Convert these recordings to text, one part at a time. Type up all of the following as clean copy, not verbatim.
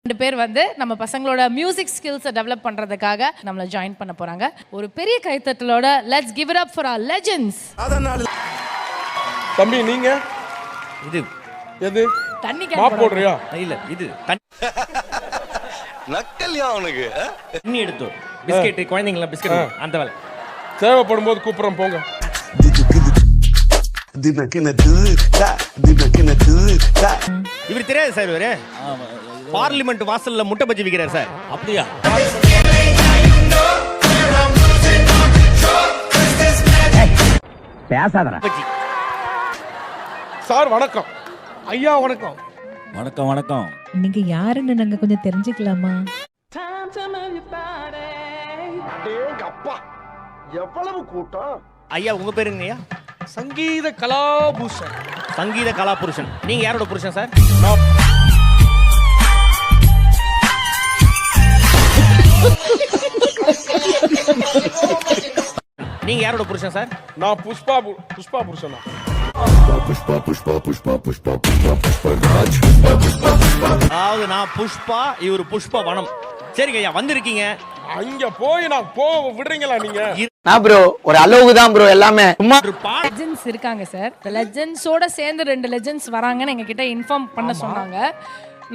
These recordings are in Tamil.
2 பேர் வந்து நம்ம பசங்களோட மியூசிக் ஸ்கில்ஸை டெவலப் பண்றதுக்காக நம்மள ஜாயின் பண்ண போறாங்க. ஒரு பெரிய கைத்தட்டலோட let's give it up for our legends. தம்பி நீங்க இது எது தண்ணி மாப் போடுறியா? இல்ல இது நக்கல்யா அவனுக்கு தண்ணி எடுத்து பிஸ்கெட் குழந்தைங்கள பிஸ்கெட் அந்த வேலை தேவைப்படும் போது கூப்பிடுறோம் போங்க. இவர் தெரியாது சார். இவரு பார்லிமெண்ட் வாசல்ல முட்டை பஜ்ஜி விக்கிறார் சார். அப்படியா? பேசாதடா. சார் வணக்கம். ஐயா வணக்கம். வணக்கம் வணக்கம். நீங்க யாருன்னு நாங்க கொஞ்சம் தெரிஞ்சுக்கலாமா? அப்பா எவ்வளவு கூட்டம். ஐயா உங்க பேருங்க ஐயா? சங்கீத கலாபூஷன். சங்கீத கலாபுருஷன். நீங்க யாரோட புருஷன் சார்? நீங்க யாரோட புருஷன் சார்? நான் புஷ்பா புருஷனா? அதாவது நான் புஷ்பா, இவர் புஷ்ப வனம். சரிங்க ஐயா வந்திருக்கீங்க. அங்க போய் நான் விடுறீங்களா நீங்க? நான் ப்ரோ ஒரு அளவுக்கு தான் ப்ரோ எல்லாமே. சும்மா லெஜெண்ட்ஸ் இருக்காங்க சார். இந்த லெஜெண்ட்ஸோட சேர்ந்து 2 லெஜெண்ட்ஸ் வராங்கன்னு எங்க கிட்ட இன்ஃபார்ம் பண்ண சொன்னாங்க.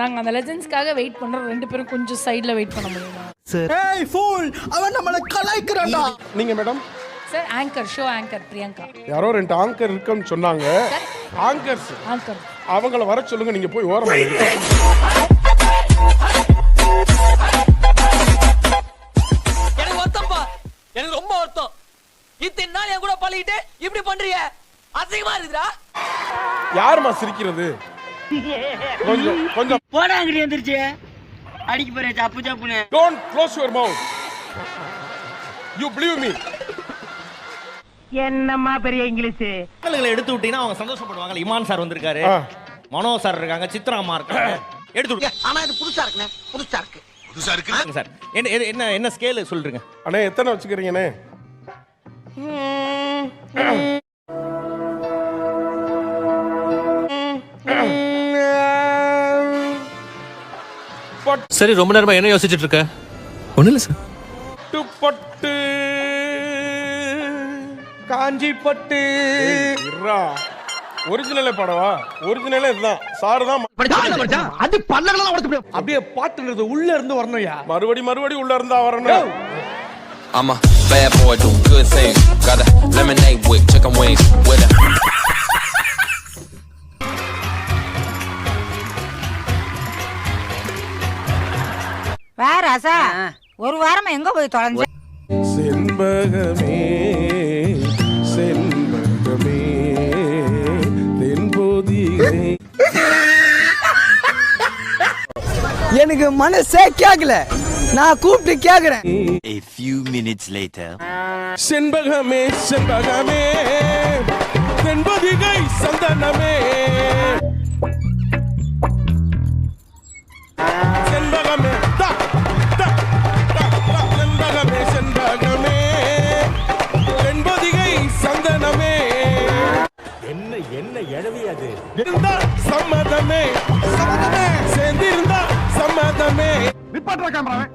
நாங்க அந்த லெஜெண்ட்ஸ்க்காக வெயிட் பண்றோம். 2 பேரும் கொஞ்சம் சைடுல வெயிட் பண்ண முடியுமா? ஏய் ஃபூல் அவன் நம்மள கலாய்க்கறான்டா. நீங்க madam? Sir anchor, show anchor Priyanka. யாரோ 2 ஆங்கர் இருக்குன்னு சொன்னாங்க. ஆங்கர்ஸ் அவங்கள வர சொல்லுங்க. நீங்க போய் ஓரமா இருங்க. எனக்கு வருத்தம்ப்பா, எனக்கு ரொம்ப வருத்தம். இத்தனை நாள் என் கூட பழகிட்டு இப்படி பண்றீங்க, அசிங்கமா இருக்குடா. யாருமா சிரிக்கிறது? கொஞ்சம் போடாங்கடி எந்திரச்சு அடிக்க போறே சப்பு சப்புன்னு. don't close your mouth. You believe me. என்னம்மா பெரிய இங்கிலீஷ். மக்கள்களை எடுத்து விட்டீங்கன்னா அவங்க சந்தோஷப்படுவாங்க. இமான் சார் வந்திருக்காரு, மனோ சார் இருக்காங்க, சித்ரா அம்மா இருக்காங்க. எடுத்து விடுங்க. ஆனா இது புதுசா இருக்குனே, புதுசா இருக்கு சார். என்ன ஸ்கேல் சொல்றீங்க? அண்ணே எத்தனை வச்சுக்கிறீங்கண்ணே? சரி, ரொம்ப நேரமா என்ன யோசிச்சுட்டு இருக்க? ஒண்ணு இல்ல சார். பட்டு காஞ்சி பட்டு ஒரிஜினலே பாடவா? ஒரிஜினலே இதுதான். சாரு தான் அது பல்லகள உடைச்சு அப்படியே பாட்டுறது உள்ள இருந்து வரணும்யா. மறுபடி உள்ள இருந்தா வரணும். I'm a bad boy, do good things. Got a lemonade with chicken wings with a வேறாசா ஒரு வாரமா எங்க போய் தொலைஞ்ச? செண்பகமே செண்பகமே தென்போதியே. எனக்கு மனசே கேக்கல. நான் கூப்பிட்டு கேக்குறேன். A few minutes later. செண்பகமே செண்பகமே தென்போதிகை சந்தனமே. செண்பகமே செண்பகமே செண்பகமே தென்போதிகை சந்தனமே. என்ன எழவியாது இருந்தா சம்மதமே சம்மதமே சேர்ந்திருந்தா சம்மதமே. நிப்பாட்ற கேமராவை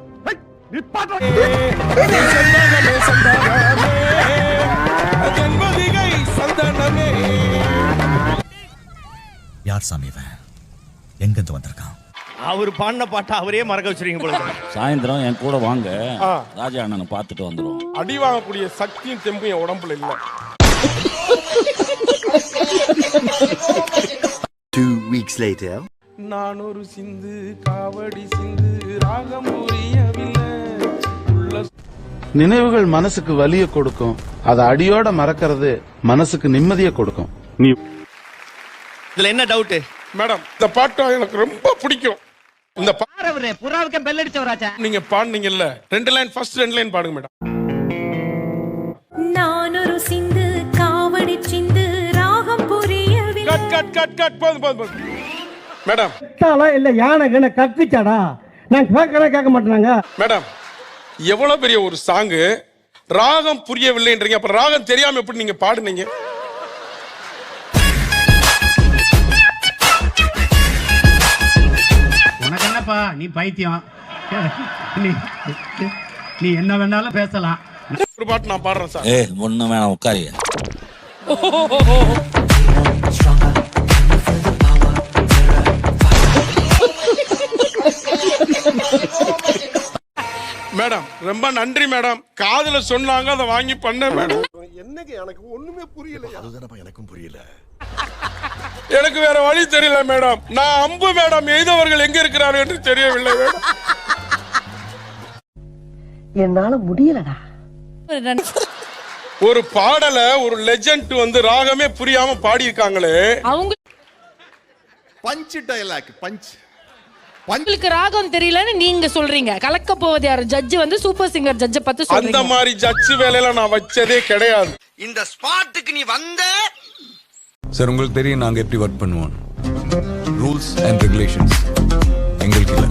நிப்பாட்ற. செண்பகமே செண்பகமே தென்போதிகை சந்தனமே. யார் சாமி இவன்? எங்க இருந்து வந்திருக்கான்? அவர் பாடின பாட்டை அவரே மறக்க வச்சிருக்கீங்க போல இருக்கு. சாயந்தரம் என் கூட வாங்க, ராஜா அண்ணனை பார்த்துட்டு வந்துடும். அடி வாங்கக்கூடிய சக்தியும் தெம்பும் என் உடம்புல இல்ல. 2 weeks later. நான் ஒரு சிந்து காவடி சிந்து ராகம் புரியவில்லை. நினைவுகள் மனசுக்கு வலிய கொடுக்கும். அதை அடியோட மறக்கிறது மனசுக்கு நிம்மதியை கொடுக்கும். நீ இதுல என்ன டவுட் மேடம்? இந்த பாட்டு எனக்கு ரொம்ப பிடிக்கும். இந்த புறாவுக்கு பெல் அடிச்சவராச்சா? நீங்க பாடுனீங்கல்ல 2 லைன், ஃபர்ஸ்ட் 2 லைன் பாடுங்க மேடம். நான் ஒரு சிந்து காவடி சிந்து ராகம் புரியவில்லை. கட் போதும் மேடம். இல்ல யானை கண்ண கத்திச்சாடா. நான் கேட்க மாட்டேனாங்க மேடம். எவ்வளவு பெரிய ஒரு சாங், ராகம் புரியவில்லைன்றீங்க. அப்ப ராகம் தெரியாம எப்படி நீங்க பாடுனீங்க? உனக்கு என்ன இல்லப்பா நீ பைத்தியம் நீ என்ன வேணாலும் பேசலாம். ஒரு பாட்டு நான் பாடுறேன் சார். ஏய் ஒண்ணு வேணாம் உட்காரியா. மேடம் ரொம்ப நன்றி மேடம். காதுல சொன்னாங்க அதை வாங்கி பண்ண மேடம். என்னங்க எனக்கு ஒண்ணுமே புரியல. அதுதானப்பா எனக்கும் புரியல. எனக்கு வேற வழி தெரியல மேடம். நான் அம்பு மேடம் எய்தவர்கள் எங்க இருக்கிறார்கள் என்று தெரியவில்லை மேடம். என்னால முடியலடா. ஒரு பாடல ஒரு லெஜெண்ட் வந்து ராகமே புரியாம பாடி இருக்காங்களே. அவங்க பஞ்ச் டயலாக் பஞ்ச். உங்களுக்கு ராகம் தெரியலன்னு நீங்க சொல்றீங்க. கலக்க போவது யாரு? ஜட்ஜ் வந்து சூப்பர் சிங்கர் ஜட்ஜ பத்தி அந்த சொல்றீங்க. மாதிரி ஜட்ஜ் வேலையில நான் வச்சதே கிடையாது. இந்த ஸ்பாட்டுக்கு நீ வந்த சார் உங்களுக்கு தெரியும் நாங்க எப்படி ஒர்க் பண்ணுவோம். ரூல்ஸ் அண்ட் ரெகுலேஷன்ஸ் எங்களுக்கு இல்லை.